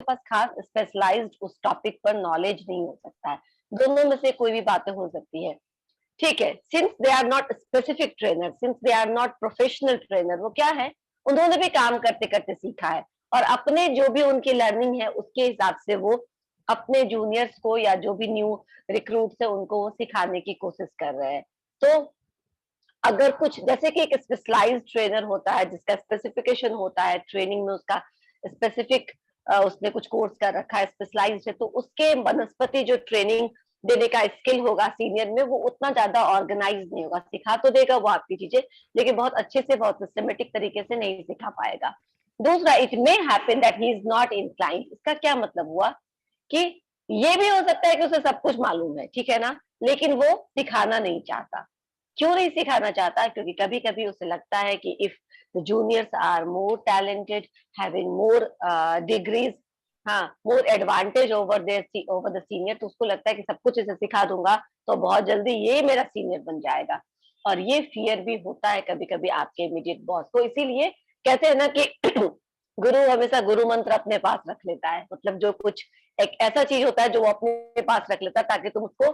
पास खास स्पेशलाइज्ड उस टॉपिक पर नॉलेज नहीं हो सकता है, दोनों में से कोई भी बातें हो सकती है, ठीक है। Since they are not specific trainer, since they are not professional trainer, वो क्या है, उन्होंने भी काम करते करते सीखा है और अपने जो भी उनकी लर्निंग है उसके हिसाब से वो अपने जूनियर्स को या जो भी न्यू रिक्रूट्स है उनको वो सिखाने की कोशिश कर रहे हैं। तो अगर कुछ जैसे कि एक स्पेशलाइज्ड ट्रेनर होता है जिसका स्पेसिफिकेशन होता है ट्रेनिंग में, उसका स्पेसिफिक उसने कुछ कोर्स कर रखा है, स्पेशलाइज्ड है, तो उसके बनस्पति जो ट्रेनिंग देने का स्किल होगा सीनियर में वो उतना ज्यादा ऑर्गेनाइज नहीं होगा, सिखा तो देगा वो आपकी चीजें लेकिन बहुत अच्छे से बहुत सिस्टमेटिक तरीके से नहीं सिखा पाएगा। दूसरा, it may happen that he is not inclined, इसका क्या मतलब हुआ कि ये भी हो सकता है कि उसे सब कुछ मालूम है, ठीक है ना, लेकिन वो सिखाना नहीं चाहता। क्यों नहीं सिखाना चाहता? क्योंकि कभी कभी उसे लगता है कि if the juniors are more talented, having more degrees, हाँ, more advantage over the senior, तो उसको लगता है कि सब कुछ इसे सिखा दूंगा तो बहुत जल्दी ये मेरा सीनियर बन जाएगा। और ये फियर भी होता है कभी कभी आपके इमीडिएट बॉस को, इसीलिए कहते हैं ना कि गुरु हमेशा गुरु मंत्र अपने पास रख लेता है, मतलब जो कुछ एक ऐसा चीज होता है जो वो अपने पास रख लेता है ताकि तुम उसको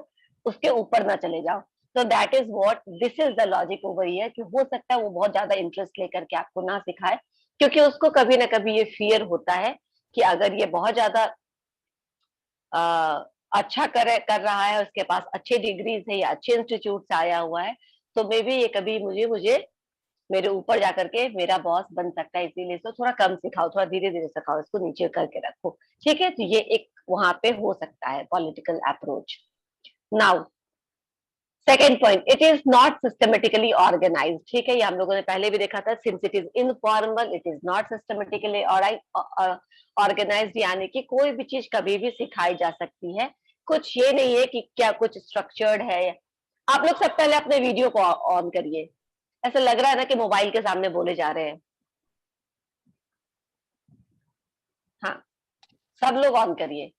उसके ऊपर ना चले जाओ। तो that is what this is the logic over here, कि हो सकता है वो बहुत ज्यादा इंटरेस्ट लेकर के आपको ना सिखाए क्योंकि उसको कभी ना कभी ये फियर होता है कि अगर ये बहुत ज्यादा अच्छा कर रहा है, उसके पास अच्छे डिग्रीज है या अच्छे इंस्टीट्यूट से आया हुआ है, तो मे बी ये कभी मुझे मुझे मेरे ऊपर जाकर के मेरा बॉस बन सकता है, इसीलिए इसको थोड़ा कम सिखाओ, थोड़ा धीरे धीरे सिखाओ, इसको नीचे करके रखो, ठीक है। तो ये एक वहां पे हो सकता है political approach. Now second point, it is not systematically organize, ठीक है, ये हम लोगों ने पहले भी देखा था, since it is informal it is not systematically organized, यानी कि कोई भी चीज कभी भी सिखाई जा सकती है, कुछ ये नहीं है कि क्या कुछ स्ट्रक्चर्ड है। आप लोग सब पहले अपने वीडियो को ऑन करिए, ऐसा लग रहा है ना कि मोबाइल के सामने बोले जा रहे हैं। हाँ, सब लोग ऑन करिए,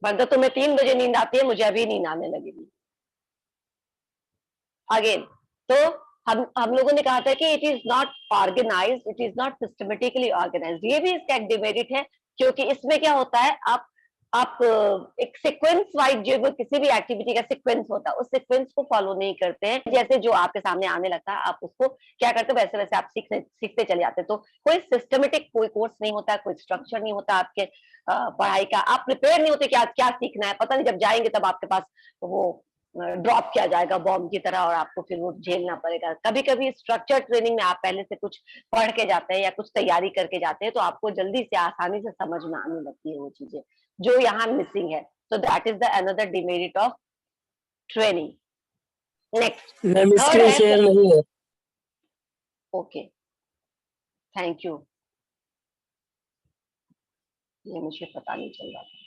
वरना तुम्हें 3 बजे नींद आती है, मुझे अभी नींद आने लगेगी अगेन। तो हम लोगों ने कहा था कि it is not organize, it is not systematically organize, ये भी इसका एक डिमेरिट है क्योंकि इसमें क्या होता है, आप एक सीक्वेंस वाइज जो किसी भी एक्टिविटी का सीक्वेंस होता है उस सीक्वेंस को फॉलो नहीं करते हैं, जैसे जो आपके सामने आने लगता है आप उसको क्या करते हो वैसे वैसे आप सीखते चले जाते हैं। तो कोई सिस्टमेटिक कोई कोर्स नहीं होता, कोई स्ट्रक्चर नहीं होता आपके पढ़ाई का, आप प्रिपेयर नहीं होते कि आज क्या सीखना है, पता नहीं जब जाएंगे तब आपके पास वो ड्रॉप किया जाएगा बॉम्ब की तरह और आपको फिर वो झेलना पड़ेगा। कभी कभी स्ट्रक्चर ट्रेनिंग में आप पहले से कुछ पढ़ के जाते हैं या कुछ तैयारी करके जाते हैं तो आपको जल्दी से आसानी से समझ में आने लगती है वो चीजें जो यहाँ मिसिंग है। तो that is the another demerit of training. Next, ma'am third screen है, शेयर नहीं है। ओके, थैंक यू, ये मुझे पता नहीं चल रहा था।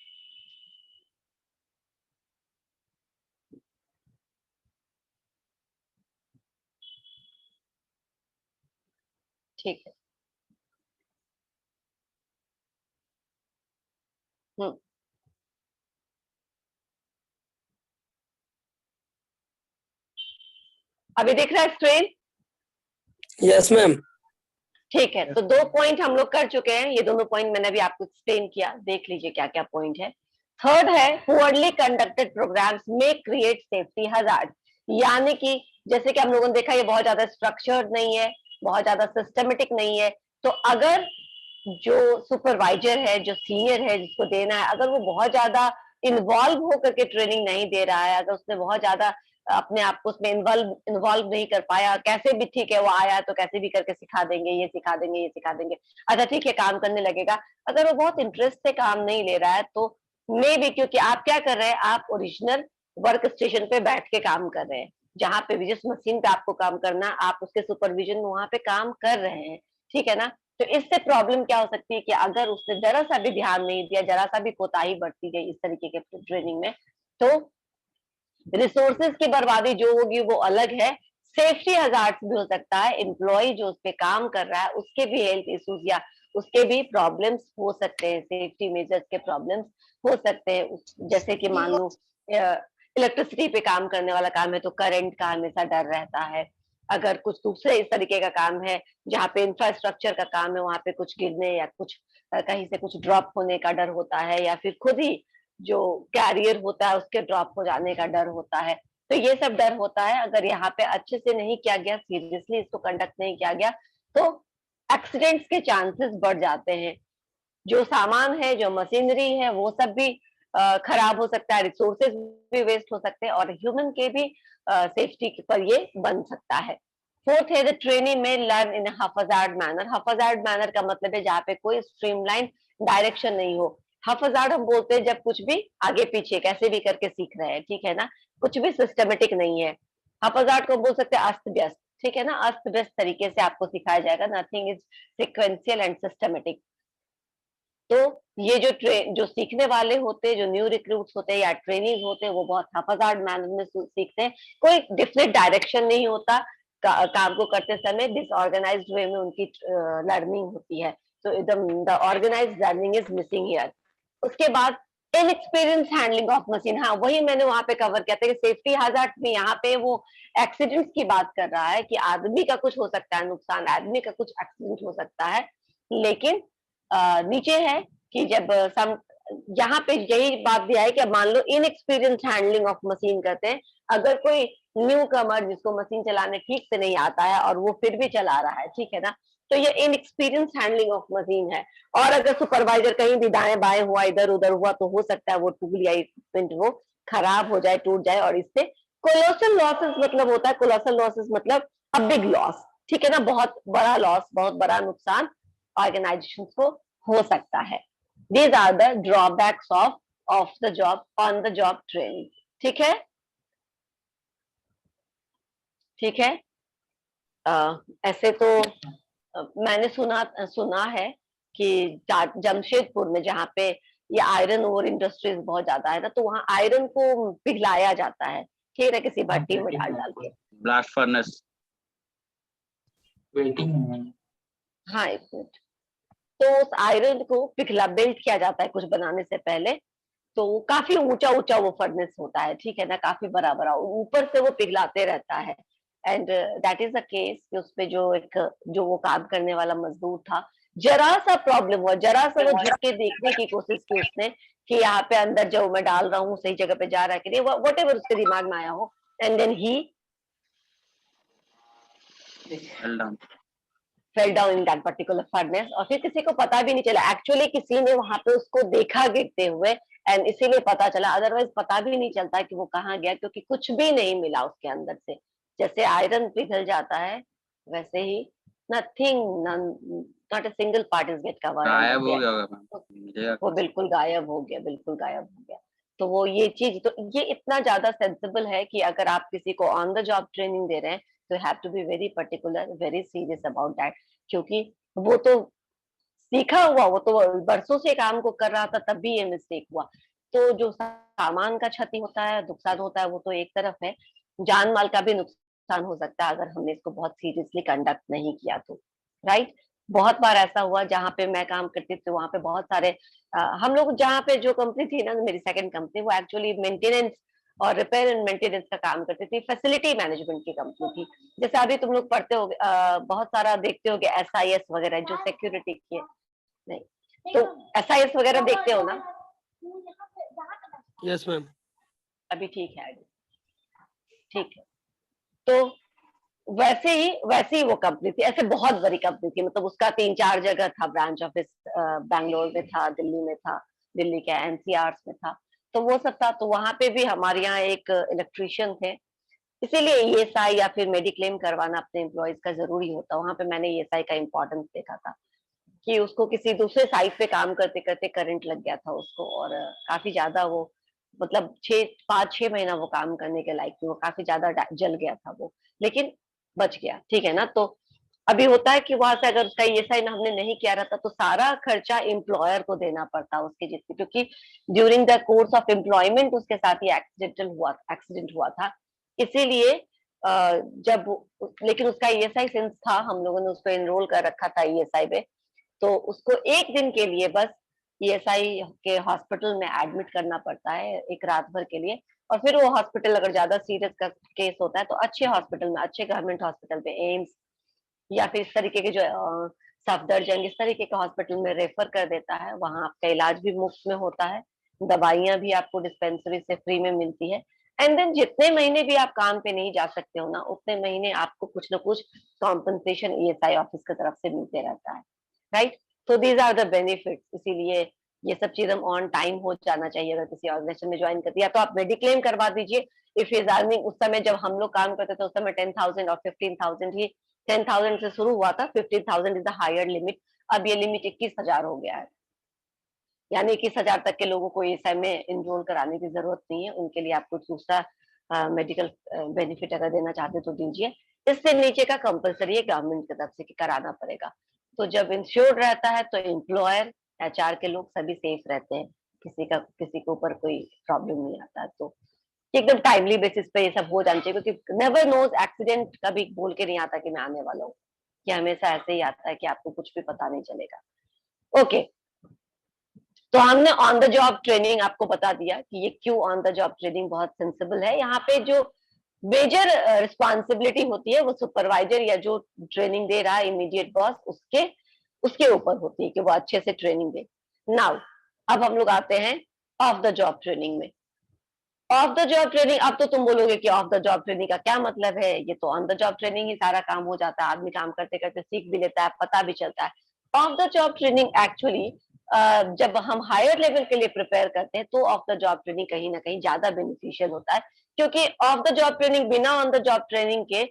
ठीक है, अभी दिख रहा है स्क्रीन? Yes ma'am. ठीक है, तो 2 पॉइंट हम लोग कर चुके हैं, ये दोनों पॉइंट मैंने अभी आपको एक्सप्लेन किया, देख लीजिए क्या क्या पॉइंट है। थर्ड है, पुअरली कंडक्टेड प्रोग्राम्स में क्रिएट सेफ्टी हजार्ड, यानी कि जैसे कि हम लोगों ने देखा ये बहुत ज्यादा स्ट्रक्चर्ड नहीं है, बहुत ज्यादा सिस्टमेटिक नहीं है, तो अगर जो सुपरवाइजर है, जो सीनियर है जिसको देना है, अगर वो बहुत ज्यादा इन्वॉल्व होकर के ट्रेनिंग नहीं दे रहा है, अगर उसने बहुत ज्यादा अपने आप को उसमें इन्वॉल्व नहीं कर पाया, कैसे भी ठीक है वो आया तो कैसे भी करके सिखा देंगे, ये सिखा देंगे, ये सिखा देंगे, अच्छा ठीक है काम करने लगेगा, अगर वो बहुत इंटरेस्ट से काम नहीं ले रहा है तो मे भी, क्योंकि आप क्या कर रहे हैं, आप ओरिजिनल वर्क स्टेशन पे बैठ के काम कर रहे हैं, जहां पे भी जिस मशीन पे आपको काम करना आप उसके सुपरविजन में वहां पे काम कर रहे हैं, ठीक है ना। तो इससे प्रॉब्लम क्या हो सकती है कि अगर उसने जरा सा भी ध्यान नहीं दिया, जरा सा भी कोताही बरती गई इस तरीके के ट्रेनिंग में, तो रिसोर्सेज की बर्बादी जो होगी वो अलग है, सेफ्टी हजार्ड भी हो सकता है, एम्प्लॉय जो उस पे काम कर रहा है उसके भी हेल्थ इश्यूज या उसके भी प्रॉब्लम्स हो सकते हैं, सेफ्टी मेजर्स के प्रॉब्लम्स हो सकते हैं, जैसे कि मान लो इलेक्ट्रिसिटी पे काम करने वाला काम है तो करंट का हमेशा डर रहता है, अगर कुछ दूसरे इस तरीके का काम है जहाँ पे इंफ्रास्ट्रक्चर का काम है वहां पे कुछ गिरने या कुछ कहीं से कुछ ड्रॉप होने का डर होता है, या फिर खुद ही जो कैरियर होता है उसके ड्रॉप हो जाने का डर होता है। तो ये सब डर होता है, अगर यहाँ पे अच्छे से नहीं किया गया, सीरियसली इसको कंडक्ट नहीं किया गया, तो एक्सीडेंट्स के चांसेस बढ़ जाते हैं। जो सामान है, जो मशीनरी है, वो सब भी खराब हो सकता है, रिसोर्सेज भी वेस्ट हो सकते हैं, और ह्यूमन के भी सेफ्टी पर ये बन सकता है। फोर्थ है, द ट्रेनी में लर्न इन हफाजार्ड मैनर। हफाजार्ड मैनर का मतलब है जहाँ पे कोई स्ट्रीमलाइन डायरेक्शन नहीं हो। हफाजार्ड हम बोलते हैं जब कुछ भी आगे पीछे कैसे भी करके सीख रहे हैं, ठीक है ना, कुछ भी सिस्टमेटिक नहीं है। हफाजार्ड को बोल सकते हैं अस्त व्यस्त, ठीक है ना, अस्त व्यस्त तरीके से आपको सिखाया जाएगा, nothing is sequential and systematic. तो ये जो सीखने वाले होते हैं, जो न्यू रिक्रूट्स होते हैं या ट्रेनिंग होते हैं, वो बहुत हाफाजार्ड मैनर में सीखते हैं। कोई डिफरेंट डायरेक्शन नहीं होता, काम को करते समय डिसऑर्गेनाइज्ड वे में उनकी लर्निंग होती है। तो एकदम the organized learning is missing here. उसके बाद इनएक्सपीरियंस हैंडलिंग ऑफ मशीन, हाँ वही मैंने वहां पे कवर किया था कि सेफ्टी हैजर्ड में यहाँ पे वो एक्सीडेंट्स की बात कर रहा है कि आदमी का कुछ हो सकता है नुकसान, आदमी का कुछ एक्सीडेंट हो सकता है, लेकिन नीचे है कि जब सम यहाँ पे यही बात दिया है कि अब मान लो इनएक्सपीरियंस हैंडलिंग ऑफ मशीन करते हैं, अगर कोई न्यू कमर जिसको मशीन चलाने ठीक से नहीं आता है और वो फिर भी चला रहा है, ठीक है ना, तो ये इनएक्सपीरियंस हैंडलिंग ऑफ मशीन है। और अगर सुपरवाइजर कहीं भी दाएं बाएं हुआ, इधर उधर हुआ, तो हो सकता है वो टूल या इक्विपमेंट वो खराब हो जाए, टूट जाए, और इससे कोलोसल लॉसेस मतलब होता है, कोलोसल लॉसेस मतलब अ बिग लॉस, ठीक है ना, बहुत बड़ा लॉस, बहुत बड़ा नुकसान ऑर्गेनाइजेशन को हो सकता है। These are the drawbacks of the job, on the job training. ठीक है, ठीक है। ऐसे तो मैंने सुना सुना है कि जमशेदपुर में जहाँ पे ये आयरन ओर इंडस्ट्रीज बहुत ज्यादा है ना, तो वहाँ आयरन को पिघलाया जाता है, ठीक है, किसी भट्टी में डाल डाल के, ब्लास्ट फर्नेस। हाँ एक मिनट। तो उस आयरन को पिघला बेल्ट किया जाता है कुछ बनाने से पहले, तो वो काफी ऊंचा ऊंचा वो फर्नेस होता है, ठीक है ना, काफी बड़ा बड़ा, ऊपर से वो पिघलाते रहता है। And that is the case कि उसपे जो वो काम करने वाला मजदूर था, जरा सा प्रॉब्लम हुआ, जरा सा वो झुक के देखने की कोशिश की उसने कि यहाँ पे अंदर जो मैं डाल रहा हूँ सही जगह पे जा रहा है कि नहीं, वट एवर उसके दिमाग में आया हो, and then he fell down in that particular furnace, और फिर किसी को पता भी नहीं चला, एक्चुअली किसी ने वहां पे उसको देखा गिरते हुए, एंड इसीलिए पता चला, अदरवाइज पता भी नहीं चलता कि वो कहाँ गया, क्योंकि कुछ भी नहीं मिला उसके अंदर से। जैसे आयरन पिघल जाता है वैसे ही nothing, not a single part is get covered, गायब हो गया होगा, वो बिल्कुल गायब हो गया, बिल्कुल गायब हो गया। तो वो ये चीज, तो ये इतना ज्यादा सेंसिबल है कि अगर आप किसी को ऑन द जॉब ट्रेनिंग दे रहे हैं, तो have to be very particular, very serious about that, क्योंकि वो तो सीखा हुआ, वो तो बरसों से काम को कर रहा था, तब भी ये मिस्टेक हुआ। तो जो सामान का क्षति होता है, नुकसान होता है, वो तो एक तरफ है, जान माल का भी नुकसान हो सकता है अगर हमने इसको बहुत सीरियसली कंडक्ट नहीं किया तो, राइट। बहुत बार ऐसा हुआ, जहाँ पे मैं काम करती थी वहां पे बहुत सारे हम लोग, जहाँ पे जो कंपनी थी ना, मेरी सेकंड कंपनी, वो एक्चुअली मेंटेनेंस और रिपेयर एंड मेंटेनेंस का काम करती थी, फैसिलिटी मैनेजमेंट की कंपनी थी। जैसे अभी तुम लोग पढ़ते हो, बहुत सारा देखते हो SIS वगैरह, जो सिक्योरिटी की है, नहीं, तो SIS वगैरह देखते हो ना? Yes ma'am. अभी ठीक है, ठीक है। तो वैसे ही वो कंपनी थी, ऐसे बहुत बड़ी कंपनी थी, मतलब उसका 3-4 जगह था ब्रांच ऑफिस, बैंगलोर में था, दिल्ली में था, दिल्ली के NCR में था, तो वो सब था। तो वहां पे भी हमारे यहाँ एक इलेक्ट्रीशियन थे, इसीलिए ESI या फिर मेडिक्लेम करवाना अपने एम्प्लॉयज का जरूरी होता। वहां पे मैंने ESI का इम्पोर्टेंस देखा था कि उसको किसी दूसरे साइट पे काम करते करते करंट लग गया था उसको, और काफी ज्यादा वो, मतलब 5-6 महीना वो काम करने के लायक थी, वो काफी ज्यादा जल गया था वो, लेकिन बच गया, ठीक है ना। तो अभी होता है कि वहां से अगर उसका ESI हमने नहीं किया रहता, तो सारा खर्चा एम्प्लॉयर को देना पड़ता उसके जितने, क्योंकि during the course of employment उसके साथ ही एक्सीडेंट हुआ था, इसीलिए जब, लेकिन उसका ESI सिंस था, हम लोगों ने उसको एनरोल कर रखा था ESI पे, तो उसको एक दिन के लिए बस ESI के हॉस्पिटल में एडमिट करना पड़ता है, एक रात भर के लिए, और फिर वो हॉस्पिटल अगर ज्यादा सीरियस का केस होता है तो अच्छे हॉस्पिटल में, अच्छे गवर्नमेंट हॉस्पिटल में, एम्स या फिर इस तरीके के जो सफदरजंग इस तरीके के हॉस्पिटल में रेफर कर देता है, वहां आपका इलाज भी मुफ्त में होता है, दवाइयां भी आपको डिस्पेंसरी से फ्री में मिलती है। एंड देन जितने महीने भी आप काम पे नहीं जा सकते हो ना, उतने महीने आपको कुछ ना कुछ कॉम्पनसेशन ईएसआई ऑफिस की तरफ से मिलते रहता है, राइट। तो दीज आर द बेनिफिट्स। इसीलिए ये सब चीज हम ऑन टाइम हो जाना चाहिए। अगर किसी ऑर्गेनाइजेशन में ज्वाइन करती है तो आप मेडिक्लेम करवा दीजिए। इफ इज अर्निंग, उस समय जब हम लोग काम करते थे उस समय 10,000 और 15,000 ही, 10,000 से शुरू हुआ था, 15,000 इज द हायर लिमिट। अब ये लिमिट 21,000 हो गया है, यानी 21,000 तक के लोगों को ईएसआई में इनरोल कराने की जरूरत नहीं है। उनके लिए आप कुछ दूसरा मेडिकल बेनिफिट अगर देना चाहते तो दीजिए। इससे नीचे का कंपलसरी है गवर्नमेंट की तरफ से कि कराना पड़ेगा। तो जब इंश्योर्ड रहता है तो एम्प्लॉयर, एचआर के लोग सभी सेफ रहते हैं, किसी के ऊपर कोई प्रॉब्लम नहीं आता है। तो एकदम टाइमली बेसिस पे ये सब हो जाना चाहिए, क्योंकि नेवर नोज, एक्सीडेंट कभी बोल के नहीं आता कि मैं आने वाला हूँ, कि हमेशा ऐसे ही आता है कि आपको कुछ भी पता नहीं चलेगा। ओके, तो हमने ऑन द जॉब ट्रेनिंग आपको बता दिया कि ये क्यों ऑन द जॉब ट्रेनिंग बहुत सेंसिबल है। यहाँ पे जो मेजर रिस्पॉन्सिबिलिटी होती है वो सुपरवाइजर या जो ट्रेनिंग दे रहा है, इमीडिएट बॉस, उसके ऊपर होती है कि वो अच्छे से ट्रेनिंग दे। नाउ अब हम लोग आते हैं ऑफ द जॉब ट्रेनिंग में। ऑफ द जॉब ट्रेनिंग, अब तो तुम बोलोगे कि ऑफ द जॉब ट्रेनिंग का क्या मतलब है, ये तो ऑन द जॉब ट्रेनिंग ही सारा काम हो जाता है, आदमी काम करते करते सीख भी लेता है, पता भी चलता है। Of the job training actually जब हम हायर लेवल के लिए प्रिपेयर करते हैं तो ऑफ द जॉब ट्रेनिंग कहीं ना कहीं ज्यादा बेनिफिशियल होता है, क्योंकि ऑफ द जॉब ट्रेनिंग बिना ऑन द जॉब ट्रेनिंग के,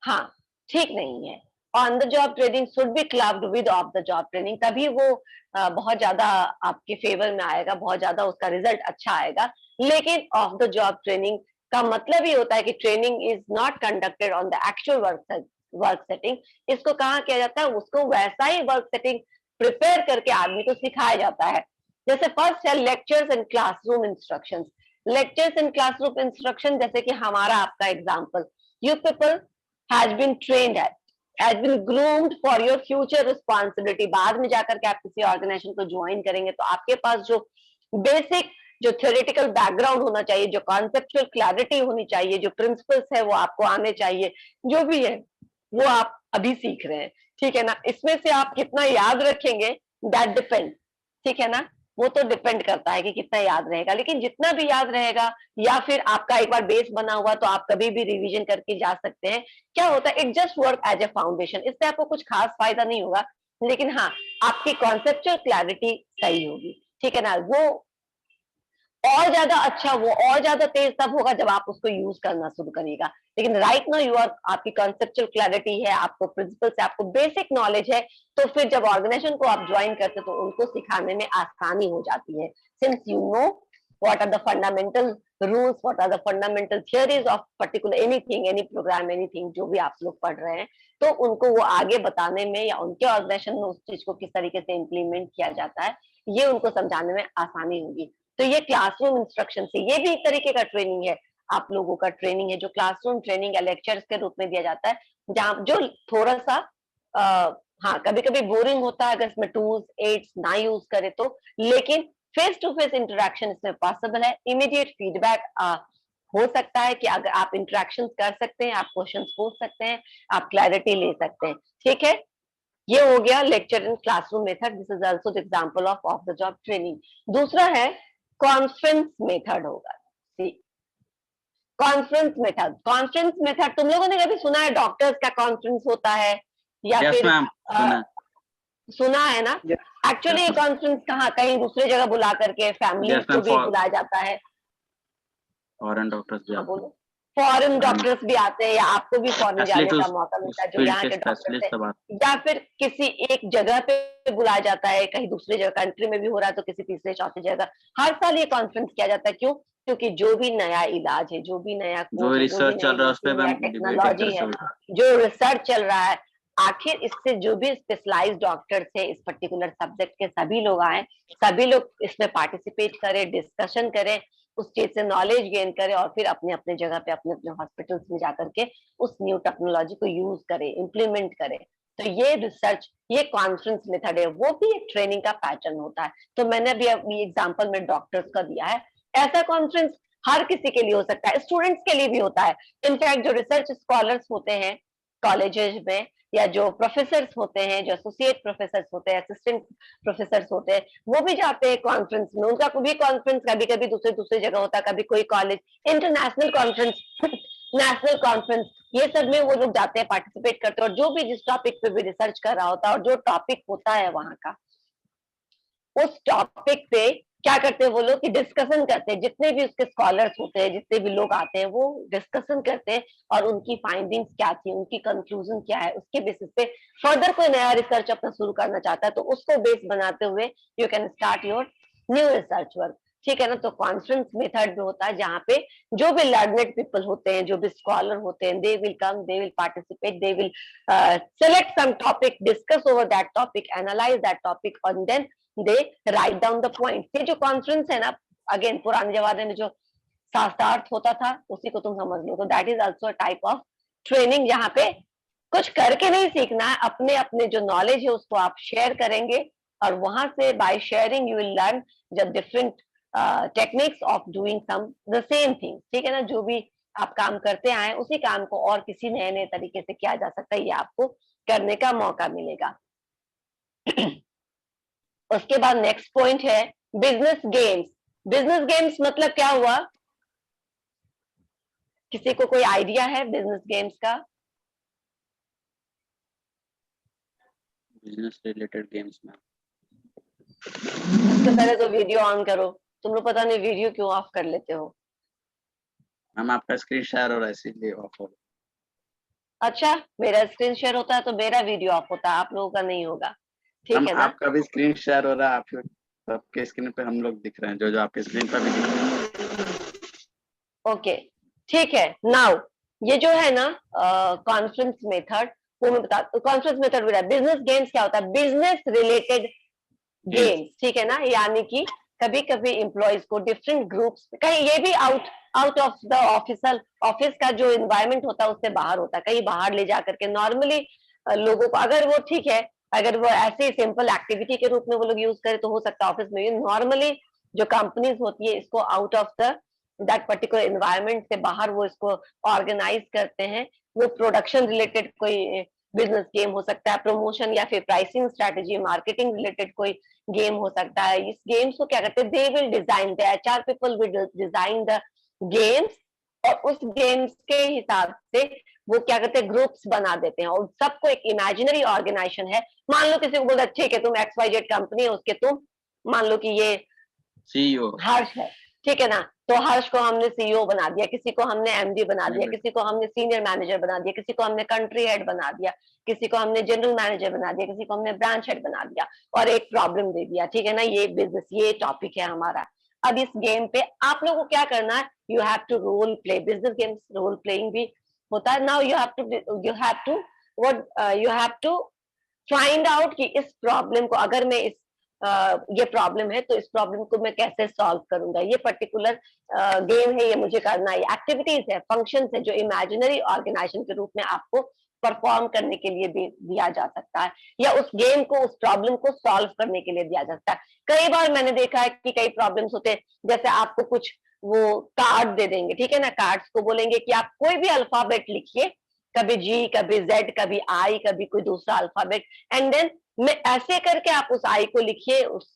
हाँ, ठीक नहीं है। On the job training should be clubbed with of the job training, तभी वो बहुत ज्यादा आपके फेवर में आएगा, बहुत ज्यादा उसका रिजल्ट अच्छा आएगा। लेकिन ऑफ द जॉब ट्रेनिंग का मतलब ये होता है कि training is not conducted on the actual work setting. इसको कहाँ किया जाता है, उसको वैसा ही वर्क सेटिंग प्रिपेयर करके आदमी को सिखाया जाता है। जैसे फर्स्ट है lectures and classroom instructions. Lectures and classroom instruction, जैसे कि हमारा आपका example, you people has been trained at, has been groomed for your future responsibility. बाद में जाकर के आप किसी ऑर्गेनाइजेशन को ज्वाइन करेंगे तो आपके पास जो बेसिक, जो थ्योरेटिकल बैकग्राउंड होना चाहिए, जो कॉन्सेप्चुअल क्लैरिटी होनी चाहिए, जो प्रिंसिपल्स है वो आपको आने चाहिए, जो भी है वो आप अभी सीख रहे हैं, ठीक है ना। इसमें से आप कितना याद रखेंगे दैट डिपेंड, ठीक है ना, वो तो डिपेंड करता है कि कितना याद रहेगा। लेकिन जितना भी याद रहेगा, या फिर आपका एक बार बेस बना हुआ तो आप कभी भी रिवीजन करके जा सकते हैं। क्या होता है, it just work as a foundation, इससे आपको कुछ खास फायदा नहीं होगा, लेकिन हाँ, आपकी कॉन्सेप्चुअल क्लैरिटी सही होगी, ठीक है ना। वो और ज्यादा अच्छा, वो और ज्यादा तेज तब होगा जब आप उसको यूज करना शुरू करिएगा। लेकिन राइट नो यू आर, आपकी कॉन्सेप्चुअल क्लैरिटी है, आपको प्रिंसिपल से आपको बेसिक नॉलेज है, तो फिर जब ऑर्गेनाइजेशन को आप ज्वाइन करते तो उनको सिखाने में आसानी हो जाती है। Since you know what are the fundamental rules, what are the fundamental theories of particular anything, any program, anything जो भी आप लोग पढ़ रहे हैं, तो उनको वो आगे बताने में या उनके ऑर्गेनाइजेशन में उस चीज को किस तरीके से इम्प्लीमेंट किया जाता है, ये उनको समझाने में आसानी होगी। तो ये क्लासरूम इंस्ट्रक्शन से, ये भी एक तरीके का ट्रेनिंग है, आप लोगों का ट्रेनिंग है जो क्लासरूम ट्रेनिंग या लेक्चर्स के रूप में दिया जाता है, जहाँ जो थोड़ा सा हाँ कभी कभी बोरिंग होता है अगर इसमें टूल्स एड्स ना यूज करे तो, लेकिन फेस टू फेस इंटरेक्शन इसमें पॉसिबल है। इमीडिएट फीडबैक हो सकता है कि अगर आप इंटरेक्शन कर सकते हैं, आप क्वेश्चन पूछ सकते हैं, आप क्लैरिटी ले सकते हैं, ठीक है। ये हो गया lecture in classroom method, this is also the example of the job training. दूसरा है कॉन्फ्रेंस मेथड होगा। कॉन्फ्रेंस मेथड, कॉन्फ्रेंस मेथड तुम लोगों ने कभी सुना है डॉक्टर्स का कॉन्फ्रेंस होता है या यस फिर मैम, सुना है ना। एक्चुअली कॉन्फ्रेंस कहाँ, कहीं दूसरी जगह बुला करके फैमिली Yes, को ma'am, भी बुलाया जाता है। फॉरेन डॉक्टर्स भी हाँ आते हैं, बोलो। फॉरेन डॉक्टर्स भी आते हैं, या आपको भी फॉरेन जाने स्पेशलिस्ट का उस मौका मिलता है, जो फील्ड यहाँ के के डॉक्टर्स स्पेशलिस्ट है, सब आते या फिर किसी एक जगह पे बुलाया जाता है, कहीं दूसरी जगह कंट्री में भी हो रहा है तो किसी तीसरे चौथी जगह हर साल ये कॉन्फ्रेंस किया जाता है। क्यों? क्योंकि जो भी नया इलाज है, जो भी नया जो खोज है, जो भी रिसर्च चल नई रहा है उस पे मशीन या मैम डिबेट एक तरह टेक्नोलॉजी से है, होता है। जो रिसर्च चल रहा है, आखिर इससे जो भी स्पेशलाइज्ड डॉक्टर्स है इस पर्टिकुलर सब्जेक्ट के, सभी लोग आए, सभी लोग इसमें पार्टिसिपेट करें, डिस्कशन करें, उस चीज से नॉलेज गेन करें, और फिर अपने अपने जगह पे अपने अपने हॉस्पिटल्स में जाकर के उस न्यू टेक्नोलॉजी को यूज करें, इम्प्लीमेंट करें। तो ये रिसर्च, ये कॉन्फ्रेंस मेथड है, वो भी एक ट्रेनिंग का पैटर्न होता है। तो मैंने अभी एग्जांपल में डॉक्टर्स का दिया है, ऐसा कॉन्फ्रेंस हर किसी के लिए हो सकता है, स्टूडेंट्स के लिए भी होता है। इनफैक्ट जो रिसर्च स्कॉलर्स होते हैं कॉलेजेस में या जो प्रोफेसर्स होते हैं, जो एसोसिएट प्रोफेसर्स होते हैं, असिस्टेंट प्रोफेसर्स होते हैं, वो भी जाते हैं कॉन्फ्रेंस में। उनका भी कॉन्फ्रेंस कभी कभी दूसरे दूसरे जगह होता है, कभी कोई college, international conference, national conference, ये सब में वो लोग जाते हैं, पार्टिसिपेट करते हैं, और जो भी जिस टॉपिक पे भी रिसर्च कर रहा होता है और जो टॉपिक होता है वहां का, उस टॉपिक पे क्या करते हैं वो लोग कि डिस्कशन करते हैं। जितने भी उसके स्कॉलर्स होते हैं, जितने भी लोग आते हैं, वो डिस्कशन करते हैं और उनकी फाइंडिंग्स क्या थी, उनकी कंक्लूजन क्या है, उसके बेसिस पे फर्दर कोई नया रिसर्च अपना शुरू करना चाहता है तो उसको बेस बनाते हुए you can start your new research work. ठीक है ना। तो कॉन्फ्रेंस मेथड भी होता है जहाँ पे जो भी लर्नेड पीपल होते हैं, जो भी स्कॉलर होते हैं, they will come, they will participate, they will select some topic, discuss over that topic, analyse that topic, और then they write down the point. ये जो कॉन्फ्रेंस है ना, अगेन पुराने जमाने में जो शास्त्रार्थ होता था उसी को तुम समझ लो। तो that is also type of training, जहाँ पे कुछ करके नहीं सीखना है, अपने अपने जो नॉलेज है उसको आप शेयर करेंगे, और वहां से by sharing you will learn जब different techniques of doing some the same thing. ठीक है ना। जो भी आप काम करते आए उसी काम को और किसी नए नए तरीके से किया जा सकता है, ये आपको करने का मौका मिलेगा। उसके बाद नेक्स्ट पॉइंट है बिजनेस गेम्स। बिजनेस गेम्स मतलब क्या हुआ? किसी को कोई आइडिया है बिजनेस गेम्स का? बिजनेस रिलेटेड गेम्स में सबसे पहले तो वीडियो ऑन करो। तुम लोग पता नहीं वीडियो क्यों ऑफ कर लेते हो। मैम आपका स्क्रीन शेयर हो रहा है इसीलिए ऑफ हो। अच्छा, मेरा स्क्रीन शेयर होता है तो मेरा वीडियो ऑफ होता है, आप लोगों का नहीं होगा। ठीक मैम है ना। आपका भी स्क्रीन शेयर हो रहा है, आप सबके स्क्रीन पे हम लोग दिख रहे हैं, जो जो आपके स्क्रीन पर भी दिख रहे हैं। ओके, ठीक है। नाउ ये जो है ना कॉन्फ्रेंस मेथड, वो मैं बता, कॉन्फ्रेंस मेथड बिजनेस गेम्स क्या होता है? Business related games. ठीक है ना। यानी कि कभी कभी एम्प्लॉयज को डिफरेंट ग्रुप्स, कहीं ये भी out out of the office का जो एनवायरनमेंट होता है उससे बाहर होता है, कहीं बाहर ले जा करके नॉर्मली लोगों को, अगर वो ठीक है, अगर वो ऐसे सिंपल एक्टिविटी के रूप में वो लोग यूज करे तो हो सकता है ऑफिस में। नॉर्मली जो कंपनीज होती है इसको out of the that particular environment से बाहर वो इसको ऑर्गेनाइज करते हैं। वो प्रोडक्शन रिलेटेड कोई बिजनेस गेम हो सकता है, प्रमोशन या फिर प्राइसिंग स्ट्रेटेजी, मार्केटिंग रिलेटेड कोई गेम हो सकता है। इस गेम्स को क्या करते हैं? They will design, the HR people will design the games, और उस गेम्स के हिसाब से वो क्या करते हैं? ग्रुप्स बना देते हैं, और सबको एक इमेजिनरी ऑर्गेनाइजेशन है। मान लो किसी को बोलता ठीक है तुम XYZ कंपनी है, उसके तुम मान लो कि ये सीईओ हर्ष है, ठीक है ना। तो हर्ष को हमने सीईओ बना दिया, किसी को हमने एमडी बना दिया, किसी को हमने सीनियर मैनेजर बना दिया, किसी को हमने कंट्री हेड बना दिया, किसी को हमने जनरल मैनेजर बना दिया, किसी को हमने ब्रांच हेड बना दिया, और एक प्रॉब्लम दे दिया। ठीक है ना। ये बिजनेस, ये टॉपिक है हमारा। अब इस गेम पे आप लोगों को क्या करना है? You have to role play. Business games role playing भी होता है। Now you have to find out कि इस प्रॉब्लम को, अगर मैं इस ये प्रॉब्लम है तो इस प्रॉब्लम को मैं कैसे सॉल्व करूंगा। ये पर्टिकुलर गेम है, ये मुझे करना है, एक्टिविटीज है, फंक्शंस है जो इमेजिनरी ऑर्गेनाइजेशन के रूप में आपको परफॉर्म करने के लिए दिया जा सकता है, या उस गेम को, उस प्रॉब्लम को सॉल्व करने के लिए दिया जा सकता है। कई बार मैंने देखा है कि कई प्रॉब्लम्स होते हैं, जैसे आपको कुछ वो कार्ड दे देंगे, ठीक है ना। कार्ड्स को बोलेंगे कि आप कोई भी अल्फाबेट लिखिए, कभी जी, कभी जेड, कभी आई, कभी कोई दूसरा अल्फाबेट, एंड देन मैं ऐसे करके आप उस आई को लिखिए, उस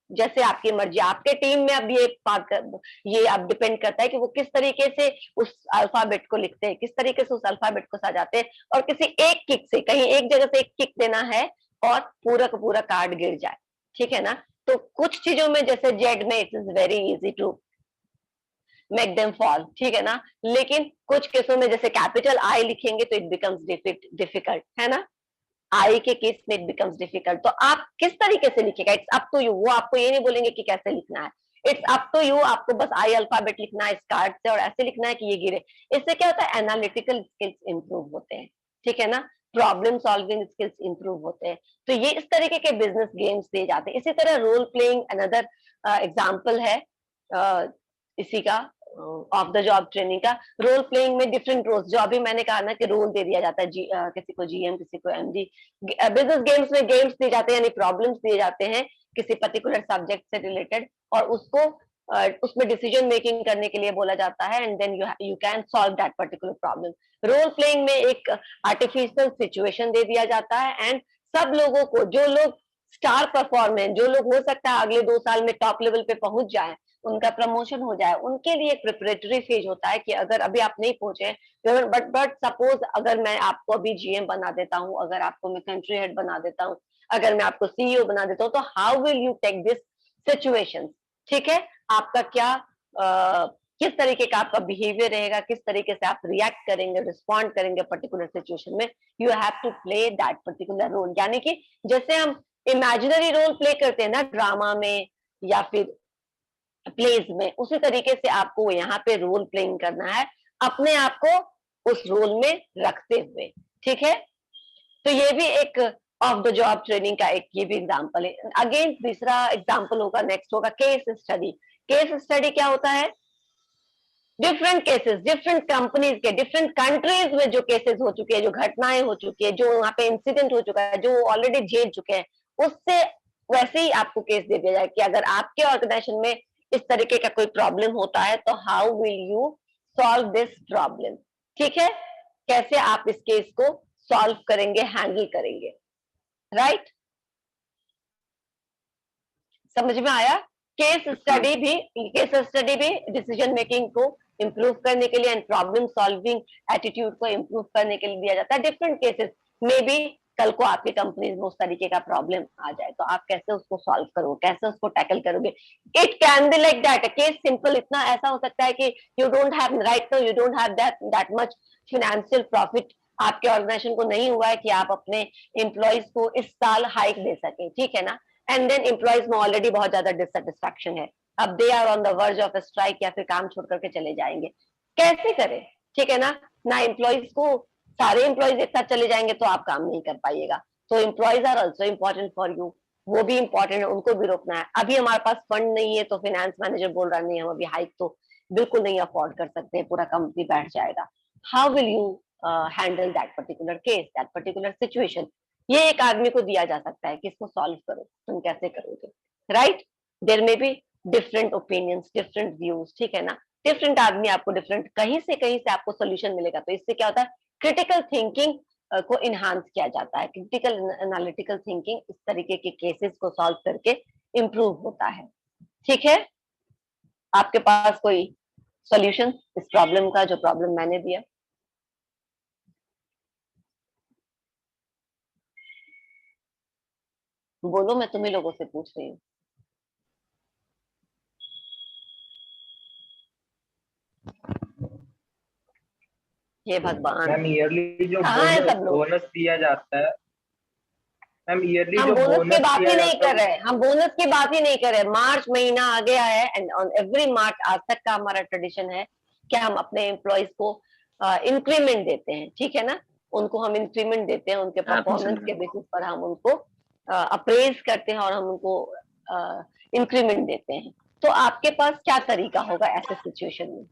जैसे आपकी मर्जी। आपके टीम में अब ये अब डिपेंड करता है कि वो किस तरीके से उस अल्फाबेट को लिखते हैं, किस तरीके से उस अल्फाबेट को सजाते हैं, और किसी एक किक से, कहीं एक जगह से एक किक देना है और पूरा का पूरा कार्ड गिर जाए। ठीक है ना। तो कुछ चीजों में, जैसे जेड में, it is very easy to make them fall, ठीक है ना। लेकिन कुछ केसों में जैसे कैपिटल आई लिखेंगे तो इट बिकम्स डिफिकल्ट, है ना। आई के केस में इट बिकम्स डिफिकल्ट। तो आप किस तरीके से लिखेगा, इट्स अप टू यू। वो आपको ये नहीं बोलेंगे कि कैसे लिखना है, इट्स अप टू यू। आपको बस आई अल्फाबेट लिखना है इस कार्ड से, और ऐसे लिखना है कि ये गिरे। इससे क्या होता है? एनालिटिकल स्किल्स इंप्रूव होते हैं, ठीक है ना। प्रॉब्लम सॉल्विंग स्किल्स इंप्रूव होते हैं। तो ये इस तरीके के बिजनेस गेम्स दिए जाते हैं। इसी तरह रोल प्लेइंग अनदर एग्जाम्पल है इसी का, ऑफ द जॉब ट्रेनिंग का। रोल प्लेइंग में डिफरेंट रोल्स, जो अभी मैंने कहा ना कि रोल दे दिया जाता है, किसी को जीएम, किसी को एमडी। बिजनेस गेम्स में गेम्स दिए जाते हैं, यानी प्रॉब्लम्स दिए जाते हैं किसी पर्टिकुलर सब्जेक्ट से रिलेटेड, और उसको उसमें डिसीजन मेकिंग करने के लिए बोला जाता है, and then you can solve that particular problem. Role playing में एक आर्टिफिशियल सिचुएशन दे दिया जाता है, एंड सब लोगों को, जो लोग स्टार परफॉर्मेंस, जो लोग हो सकता है अगले 2 साल में टॉप लेवल पे पहुंच जाए, उनका प्रमोशन हो जाए, उनके लिए एक प्रिपरेटरी फेज होता है कि अगर अभी आप नहीं पहुंचे, बट सपोज अगर मैं आपको अभी जीएम बना देता हूँ, अगर आपको मैं कंट्री हेड बना देता हूँ, अगर मैं आपको सीईओ बना देता हूँ, तो how will you take this situation? ठीक है, आपका क्या किस तरीके का आपका बिहेवियर रहेगा, किस तरीके से आप रिएक्ट करेंगे, रिस्पॉन्ड करेंगे पर्टिकुलर सिचुएशन में। You have to play that particular role, यानी कि जैसे हम इमेजिनरी रोल प्ले करते हैं ना ड्रामा में या फिर प्लेज में, उसी तरीके से आपको यहाँ पे रोल प्लेइंग करना है, अपने आप को उस रोल में रखते हुए। ठीक है, तो ये भी एक ऑफ द जॉब ट्रेनिंग का एक ये भी एग्जांपल है। अगेन तीसरा एग्जांपल होगा, नेक्स्ट होगा केस स्टडी। केस स्टडी क्या होता है? डिफरेंट केसेस, डिफरेंट कंपनीज के, डिफरेंट कंट्रीज में जो केसेस हो चुके हैं, जो घटनाएं हो चुकी है, जो वहां पे इंसिडेंट हो चुका है, जो ऑलरेडी झेल चुके हैं, उससे वैसे ही आपको केस दे दिया जाए कि अगर आपके ऑर्गेनाइजेशन में इस तरीके का कोई प्रॉब्लम होता है तो how will you solve this problem. ठीक है, कैसे आप इस केस को सॉल्व करेंगे, हैंडल करेंगे। राइट, समझ में आया? केस स्टडी भी डिसीजन मेकिंग को इंप्रूव करने के लिए एंड प्रॉब्लम सॉल्विंग एटीट्यूड को इंप्रूव करने के लिए दिया जाता है। डिफरेंट केसेस में भी कल को आपकी कंपनी में उस तरीके का प्रॉब्लम आ जाए तो आप कैसे उसको सॉल्व करोगे, कैसे उसको टैकल करोगे। It can be like that, case simple, इतना ऐसा हो सकता है कि you don't have right now, you don't have that much financial profit, आपके ऑर्गेनाइजेशन को नहीं हुआ है कि आप अपने एम्प्लॉयज को इस साल हाइक दे सके। ठीक है ना, एंड देन एम्प्लॉयज में ऑलरेडी बहुत ज्यादा डिससेटिस्फैक्शन है, अब they are on the verge of strike या फिर काम छोड़ करके चले जाएंगे, कैसे करें? ठीक है ना एम्प्लॉयज को, सारे एम्प्लॉयज एक साथ चले जाएंगे तो आप काम नहीं कर पाइएगा। तो employees are also important for you, वो भी इम्पोर्टेंट है, उनको भी रोकना है। अभी हमारे पास फंड नहीं है तो फाइनेंस मैनेजर बोल रहा नहीं, हम अभी हाइक तो बिल्कुल नहीं अफोर्ड कर सकते, पूरा कंपनी बैठ जाएगा। How will you handle that particular case, that particular situation? ये एक आदमी को दिया जा सकता है कि इसको सॉल्व करो, तुम कैसे करोगे। राइट, देयर में be different opinions, different views. ठीक है ना, डिफरेंट आदमी आपको डिफरेंट, कहीं से आपको सोल्यूशन मिलेगा। तो इससे क्या होता है, क्रिटिकल थिंकिंग को इनहांस किया जाता है, क्रिटिकल एनालिटिकल थिंकिंग इस तरीके के केसेस को सॉल्व करके इम्प्रूव होता है। ठीक है, आपके पास कोई सॉल्यूशन इस प्रॉब्लम का, जो प्रॉब्लम मैंने दिया? बोलो, मैं तुम्ही लोगों से पूछ रही हूँ। ये भगवान, मैम ईयरली जो कहाँ है सब लोग? बोनस दिया जाता है मैम, ईयरली हम जो बोनस की बोनस बात दिया ही नहीं जाता कर है रहे, हम बोनस की बात ही नहीं कर रहे। मार्च महीना आ गया है एंड ऑन एवरी मार्च आज तक का हमारा ट्रेडिशन है कि हम अपने एम्प्लॉयज को इंक्रीमेंट देते हैं। ठीक है ना, उनको हम इंक्रीमेंट देते हैं, उनके परफॉर्मेंस के बेसिस पर हम उनको अप्रेज करते हैं और हम उनको इंक्रीमेंट देते हैं। तो आपके पास क्या तरीका होगा ऐसे सिचुएशन में?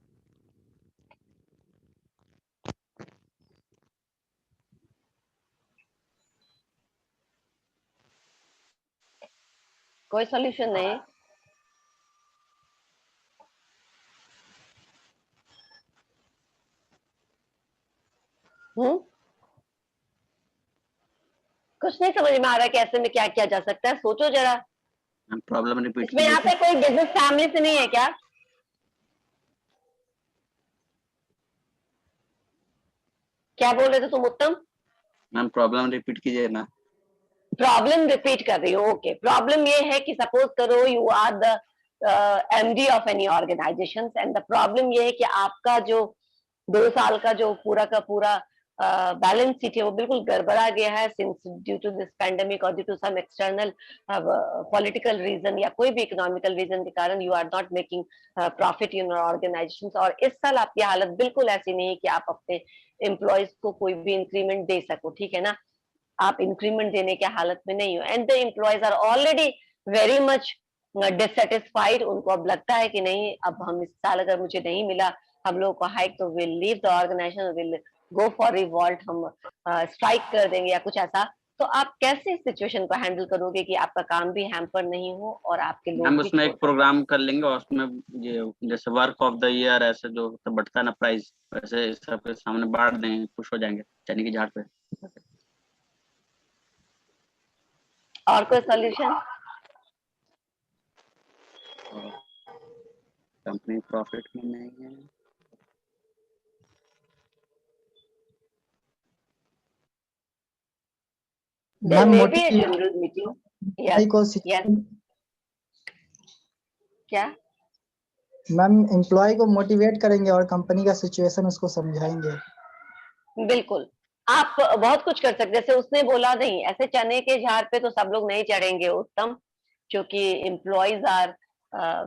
कोई सॉल्यूशन नहीं? हम्म, कुछ नहीं समझ में आ रहा है कि ऐसे में क्या किया जा सकता है, सोचो जरा। प्रॉब्लम रिपीट इसमें यहाँ पे कोई बिजनेस फैमिली से नहीं है क्या? क्या बोल रहे थे तुम उत्तम? मैम प्रॉब्लम रिपीट कीजिए ना। प्रॉब्लम रिपीट कर रही हो? ओके, प्रॉब्लम ये है कि सपोज करो you are the MD of any organization and the problem ये है कि आपका जो 2 साल का जो पूरा का पूरा बैलेंस शीट है वो बिल्कुल गड़बड़ा गया है, since due to this pandemic और due to some external political reason या कोई भी इकोनॉमिकल रीजन के कारण you are not making profit in organisation. और इस साल आपकी हालत बिल्कुल ऐसी नहीं है कि आप अपने एम्प्लॉयज को कोई भी इंक्रीमेंट दे सको। ठीक है ना, आप इंक्रीमेंट देने के हालत में नहीं हो and the employees are already very much dissatisfied. उनको अब लगता है कि नहीं, अब हम इस साल अगर मुझे नहीं मिला हम लोग को हाइक तो will leave the organization, will go for revolt, हम स्ट्राइक कर देंगे या कुछ ऐसा। तो आप कैसे इस सिचुएशन को हैंडल करोगे कि आपका काम भी हैम्पर नहीं हो और आपके हम लोग भी उसमें एक प्रोग्राम कर लेंगे और उसमें ये जैसे वर्क ऑफ द ईयर ऐसे जो तो बढ़ता है ना प्राइस, वैसे सबके सामने बांट देंगे, खुश हो जाएंगे चने की झाड़ पे। और कोई सॉल्यूशन? कंपनी प्रॉफिट में नहीं है। There ma'am may be a motive general meeting. Yes, को yes. क्या? मैम एम्प्लॉय को मोटिवेट करेंगे और कंपनी का सिचुएशन उसको समझाएंगे। बिल्कुल, आप बहुत कुछ कर सकते हैं। जैसे उसने बोला नहीं, ऐसे चने के झाड़ पे तो सब लोग नहीं चढ़ेंगे उत्तम, क्योंकि employees are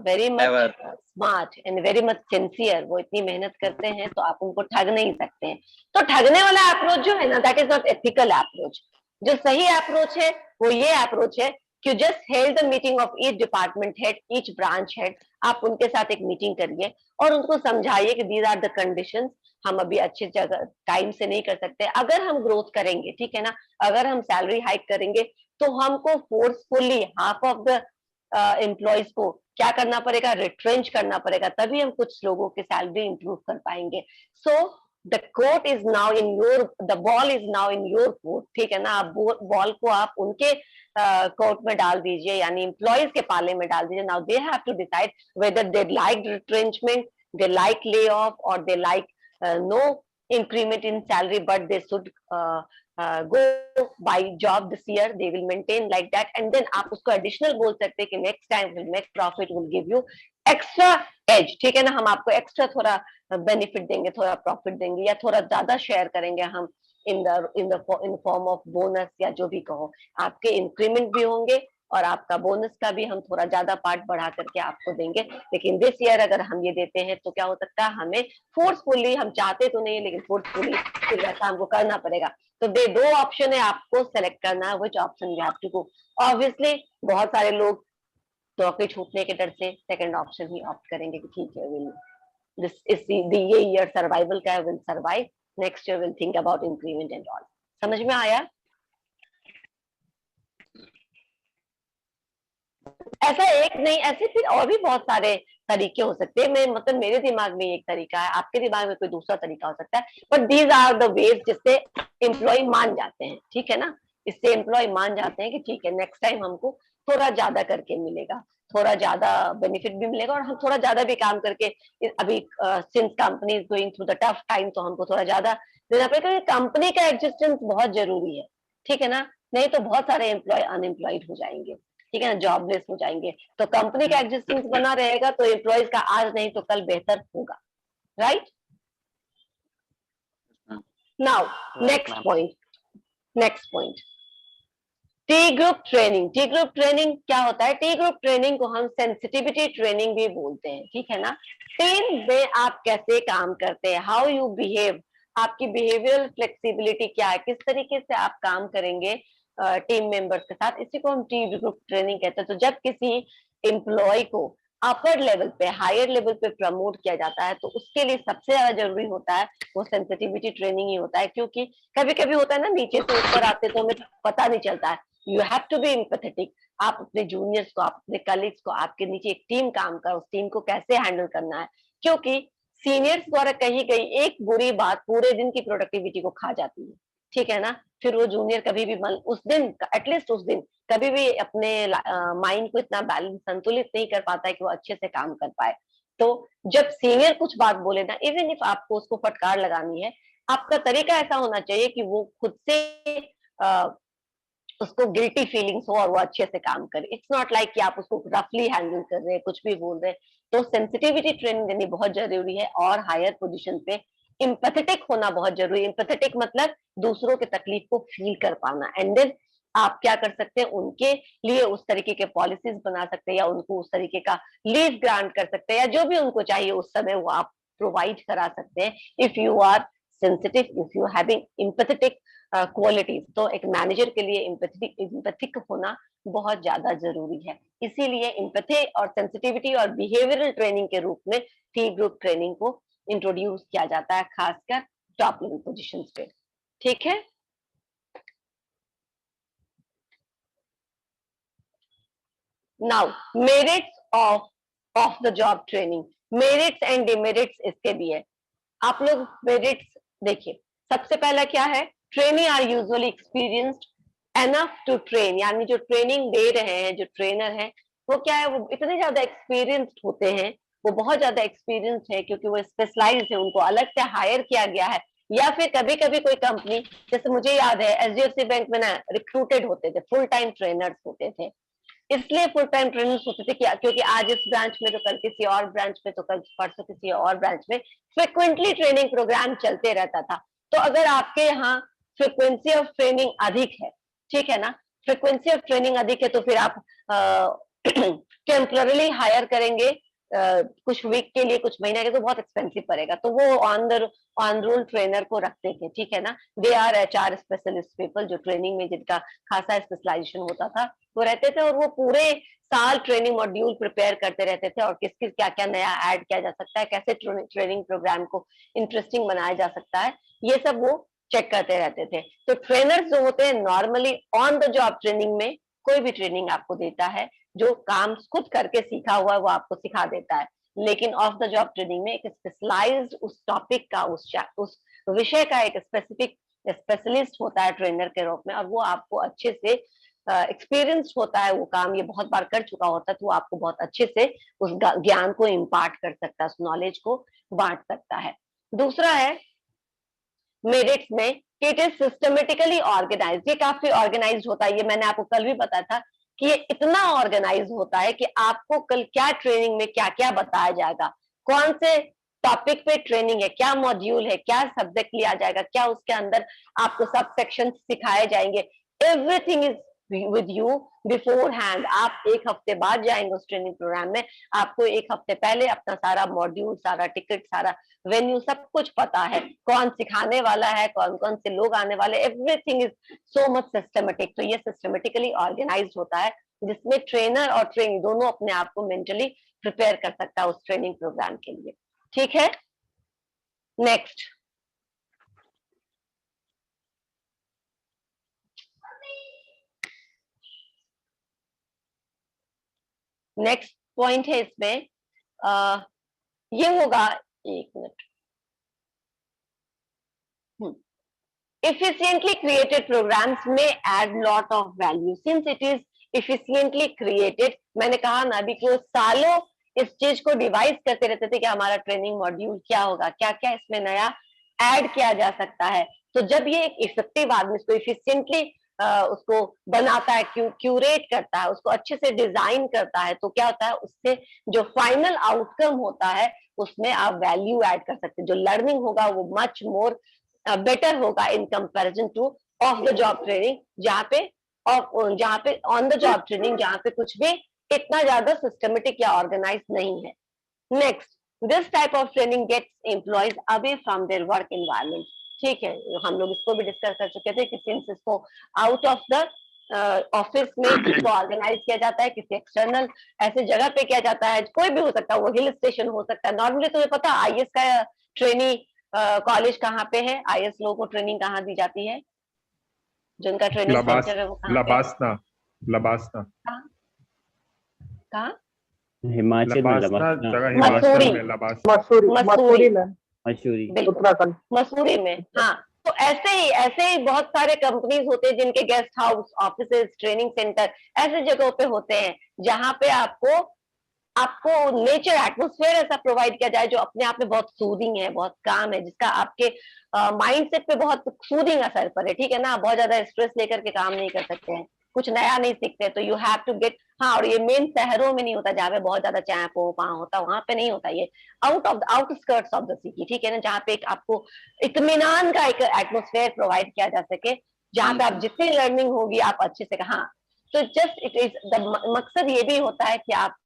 very much Clever. Smart and very much sincere. वो इतनी मेहनत करते हैं तो आप उनको ठग नहीं सकते हैं। तो ठगने वाला अप्रोच जो है ना, that is not ethical approach. जो सही अप्रोच है वो ये अप्रोच है कि just held the meeting of each department head, each branch head. आप उनके साथ एक मीटिंग करिए और उनको समझाइए कि दीज आर द कंडीशंस, हम अभी अच्छी जगह टाइम से नहीं कर सकते। अगर हम ग्रोथ करेंगे, ठीक है ना, अगर हम सैलरी हाइक करेंगे तो हमको forcefully half of the employees को क्या करना पड़ेगा, रिट्रेंच करना पड़ेगा, तभी हम कुछ लोगों की सैलरी इंप्रूव कर पाएंगे। So the court is now in your, the ball is now in your court, ठीक है ना। आप बॉल को आप उनके कोर्ट में डाल दीजिए, यानी एम्प्लॉयज के पाले में डाल दीजिए। Now they have to decide whether they like retrenchment, they like layoff, or they like no increment in salary, but they should go by job this year, they will maintain like that, and then आप उसको additional बोल सकते हैं कि next time will make profit, will give you extra edge, ठीक है ना। हम आपको extra थोड़ा benefit देंगे, थोड़ा profit देंगे, या थोड़ा ज्यादा share करेंगे हम in form of bonus, या जो भी कहो। आपके increment भी होंगे और आपका बोनस का भी हम थोड़ा ज्यादा पार्ट बढ़ा करके आपको देंगे। लेकिन दिस ईयर अगर हम ये देते हैं तो क्या हो सकता है, हमें फोर्सफुली, हम चाहते तो नहीं लेकिन फोर्सफुली फिर वैसा हमको करना पड़ेगा। तो दो ऑप्शन है, आपको सेलेक्ट करना है which option you have to go. Obviously बहुत सारे लोग नौकरी छूटने के डर से सेकंड ऑप्शन ही ऑप्ट करेंगे कि ठीक है, विल दिस इज ये ईयर सर्वाइवल का है, will survive, next year will think about increment and all. समझ में आया? ऐसा एक नहीं, ऐसे फिर और भी बहुत सारे तरीके हो सकते हैं। मैं मतलब मेरे दिमाग में एक तरीका है, आपके दिमाग में कोई दूसरा तरीका हो सकता है, but these are the ways जिससे एम्प्लॉय मान जाते हैं, ठीक है ना। इससे एम्प्लॉय मान जाते हैं कि ठीक है, नेक्स्ट टाइम हमको थोड़ा ज्यादा करके मिलेगा, थोड़ा ज्यादा बेनिफिट भी मिलेगा, और हम थोड़ा ज्यादा भी काम करके, अभी since company is going through the tough time, तो हमको थोड़ा ज्यादा देना पड़ेगा। कंपनी का एग्जिस्टेंस बहुत जरूरी है, ठीक है ना, नहीं तो बहुत सारे एम्प्लॉय अनएम्प्लॉयड हो जाएंगे, ठीक है ना, जॉबलेस हो जाएंगे। तो कंपनी का एग्जिस्टेंस बना रहेगा तो एम्प्लॉयज का आज नहीं तो कल बेहतर होगा, right. Now next point, T group training. T group training क्या होता है? टी ग्रुप ट्रेनिंग को हम सेंसिटिविटी ट्रेनिंग भी बोलते हैं, ठीक है ना। टीम में आप कैसे काम करते हैं, हाउ यू बिहेव, आपकी बिहेवियरल फ्लेक्सिबिलिटी क्या है, किस तरीके से आप काम करेंगे टीम मेंबर्स के साथ, इसी को हम टी ग्रुप ट्रेनिंग कहते हैं। तो जब किसी एम्प्लॉय को अपर लेवल पे, हायर लेवल पे प्रमोट किया जाता है तो उसके लिए सबसे ज्यादा जरूरी होता है वो सेंसिटिविटी ट्रेनिंग ही होता है। क्योंकि कभी कभी होता है ना, नीचे से ऊपर आते तो हमें पता नहीं चलता है। You have to be empathetic. आप अपने जूनियर्स को, आप अपने कलीग्स को, आपके नीचे एक टीम काम कर, उस टीम को कैसे हैंडल करना है, क्योंकि सीनियर्स द्वारा कही गई एक बुरी बात पूरे दिन की प्रोडक्टिविटी को खा जाती है, ठीक है ना। फिर वो जूनियर कभी भी उस दिन, एटलीस्ट उस दिन कभी भी अपने माइंड को इतना बैलेंस, संतुलित नहीं कर पाता है कि वो अच्छे से काम कर पाए। तो जब सीनियर कुछ बात बोले ना, इवन इफ आपको उसको फटकार लगानी है, आपका तरीका ऐसा होना चाहिए कि वो खुद से उसको गिल्टी फीलिंग्स हो और वो अच्छे से काम करे। इट्स नॉट लाइक कि आप उसको रफली हैंडल कर रहे हैं, कुछ भी बोल रहे हैं। तो सेंसिटिविटी ट्रेनिंग देनी बहुत जरूरी है, और हायर पोजीशन पे एम्पैथेटिक होना बहुत जरूरी है। एम्पैथेटिक मतलब दूसरों के तकलीफ को फील कर पाना, एंड देन आप क्या कर सकते हैं, उनके लिए उस तरीके के पॉलिसीज बना सकते हैं, या उनको उस तरीके का लीव ग्रांट कर सकते हैं, या जो भी उनको चाहिए उस समय वो आप प्रोवाइड करा सकते हैं। If you are sensitive, if you having empathetic qualities, तो एक मैनेजर के लिए एम्पैथिक होना बहुत ज्यादा जरूरी है। इसीलिए एम्पैथी और सेंसिटिविटी और बिहेवियरल ट्रेनिंग के रूप में टी ग्रुप ट्रेनिंग को इंट्रोड्यूस किया जाता है, खासकर टॉप लेवल पोजीशंस पे, ठीक है। Now merits of the job training, merits and demerits इसके भी है। आप लोग मेरिट्स देखिए, सबसे पहला क्या है, trainee are usually experienced enough to train, यानी जो ट्रेनिंग दे रहे हैं, जो ट्रेनर है, वो क्या है, वो इतने ज्यादा एक्सपीरियंस्ड होते हैं, वो बहुत ज्यादा एक्सपीरियंस्ड है क्योंकि वो स्पेशलाइज्ड है, उनको अलग से हायर किया गया है। या फिर कभी कभी कोई कंपनी, जैसे मुझे याद है एचडीएफसी बैंक में ना रिक्रूटेड होते थे, फुल टाइम ट्रेनर्स होते थे, इसलिए फुल टाइम ट्रेनर्स होते थे क्या, क्योंकि आज इस ब्रांच में तो कल किसी और ब्रांच में, तो कल परसों किसी और ब्रांच में फ्रिक्वेंटली ट्रेनिंग प्रोग्राम चलते रहता था। तो अगर आपके यहाँ फ्रिक्वेंसी ऑफ ट्रेनिंग अधिक है, ठीक है ना, फ्रिक्वेंसी ऑफ ट्रेनिंग अधिक है, तो फिर आप टेम्पररी हायर करेंगे कुछ वीक के लिए, कुछ महीने के, तो बहुत एक्सपेंसिव पड़ेगा, तो वो ऑन रोल ट्रेनर को रखते थे, ठीक है ना। They are HR specialist people, जो ट्रेनिंग में जिनका खासा स्पेशलाइजेशन होता था वो रहते थे, और वो पूरे साल ट्रेनिंग मॉड्यूल प्रिपेयर करते रहते थे, और किस किस क्या क्या नया ऐड किया जा सकता है, कैसे ट्रेनिंग प्रोग्राम को इंटरेस्टिंग बनाया जा सकता है, ये सब वो चेक करते रहते थे। तो ट्रेनर्स जो होते हैं normally on the job training में कोई भी ट्रेनिंग आपको देता है, जो काम खुद करके सीखा हुआ है वो आपको सिखा देता है, लेकिन ऑफ द जॉब ट्रेनिंग में एक स्पेशलाइज्ड उस टॉपिक का, उस विषय का एक स्पेसिफिक स्पेशलिस्ट होता है ट्रेनर के रूप में, और वो आपको अच्छे से एक्सपीरियंस होता है, वो काम ये बहुत बार कर चुका होता है, तो वो आपको बहुत अच्छे से उस ज्ञान को इम्पार्ट कर सकता है, उस नॉलेज को बांट सकता है। दूसरा है मेरिट्स में, इट इज सिस्टमेटिकली ऑर्गेनाइज, ये काफी ऑर्गेनाइज होता है, ये मैंने आपको कल भी बताया था कि ये इतना ऑर्गेनाइज होता है कि आपको कल क्या ट्रेनिंग में क्या क्या बताया जाएगा, कौन से टॉपिक पे ट्रेनिंग है, क्या मॉड्यूल है, क्या सब्जेक्ट लिया जाएगा, क्या उसके अंदर आपको सब सेक्शन सिखाए जाएंगे, everything is with you before hand. आप एक हफ्ते बाद जाएंगे उस ट्रेनिंग प्रोग्राम में, आपको एक हफ्ते पहले अपना सारा मॉड्यूल, सारा टिकट, सारा वेन्यू, सब कुछ पता है, कौन सिखाने वाला है, कौन कौन से लोग आने वाले, everything is so much systematic. तो ये सिस्टमेटिकली ऑर्गेनाइज होता है, जिसमें ट्रेनर और ट्रेनिंग दोनों अपने आप को मेंटली प्रिपेयर कर सकता है उस ट्रेनिंग प्रोग्राम के लिए, ठीक है। नेक्स्ट, नेक्स्ट पॉइंट है इसमें, ये होगा, एक minute, efficiently created programs may add lot of value since it is efficiently created। मैंने कहा ना अभी कि वो सालों इस चीज को डिवाइस करते रहते थे कि हमारा ट्रेनिंग मॉड्यूल क्या होगा, क्या क्या इसमें नया ऐड किया जा सकता है। तो जब ये एक इफेक्टिव आदमी इसको इफिशियंटली उसको बनाता है, क्यूरेट करता है, उसको अच्छे से डिजाइन करता है, तो क्या होता है, उससे जो फाइनल आउटकम होता है उसमें आप वैल्यू ऐड कर सकते हैं, जो लर्निंग होगा वो मच मोर बेटर होगा in comparison two of the job training, जहाँ पे ऑन द जॉब ट्रेनिंग जहाँ पे कुछ भी इतना ज्यादा सिस्टमेटिक या ऑर्गेनाइज नहीं है। Next, this type of training gets employees away from their work environment, ठीक है, हम लोग इसको भी डिस्कस कर चुके थे कि सिंस इसको आउट ऑफ द ऑफिस में इसको ऑर्गेनाइज किया जाता है, किसी एक्सटर्नल ऐसे जगह पे किया जाता है, कोई भी हो सकता है, वो हिल स्टेशन हो सकता है। नॉर्मली तुम्हें पता आईएएस का ट्रेनिंग कॉलेज कहाँ पे है, आईएएस लोगों को ट्रेनिंग कहाँ दी जाती है, जिनका ट्रेनिंग सेंटर है वो कहाँ लबासना, लबासना कहाँ, हिमाचल में लबासना जगह मसूरी, हिमाचल में, लबासना मसूरी में, मसूरी, बिल्कुल उत्तराखंड। मसूरी में। हाँ, तो ऐसे ही बहुत सारे कंपनीज होते हैं जिनके guest house, offices, training centre ऐसे जगहों पे होते हैं जहाँ पे आपको नेचर एटमोस्फेयर ऐसा प्रोवाइड किया जाए जो अपने आप में बहुत सूदिंग है, बहुत काम है, जिसका आपके माइंडसेट पे बहुत सूदिंग असर पड़े, ठीक है ना। बहुत ज्यादा स्ट्रेस लेकर के काम नहीं कर सकते हैं, कुछ नया नहीं सीखते, तो यू हैव टू गेट, हाँ, और ये मेन शहरों में नहीं होता जहाँ पे बहुत ज्यादा चैं पो पा होता, वहां पे नहीं होता, ये आउटस्कर्ट्स ऑफ द सिटी, ठीक है ना, जहाँ पे एक आपको इत्मीनान का एक एटमोस्फेयर प्रोवाइड किया जा सके, जहाँ पे आप जितनी लर्निंग होगी आप अच्छे से, हाँ। तो जस्ट इट इज द मकसद ये भी होता है कि आप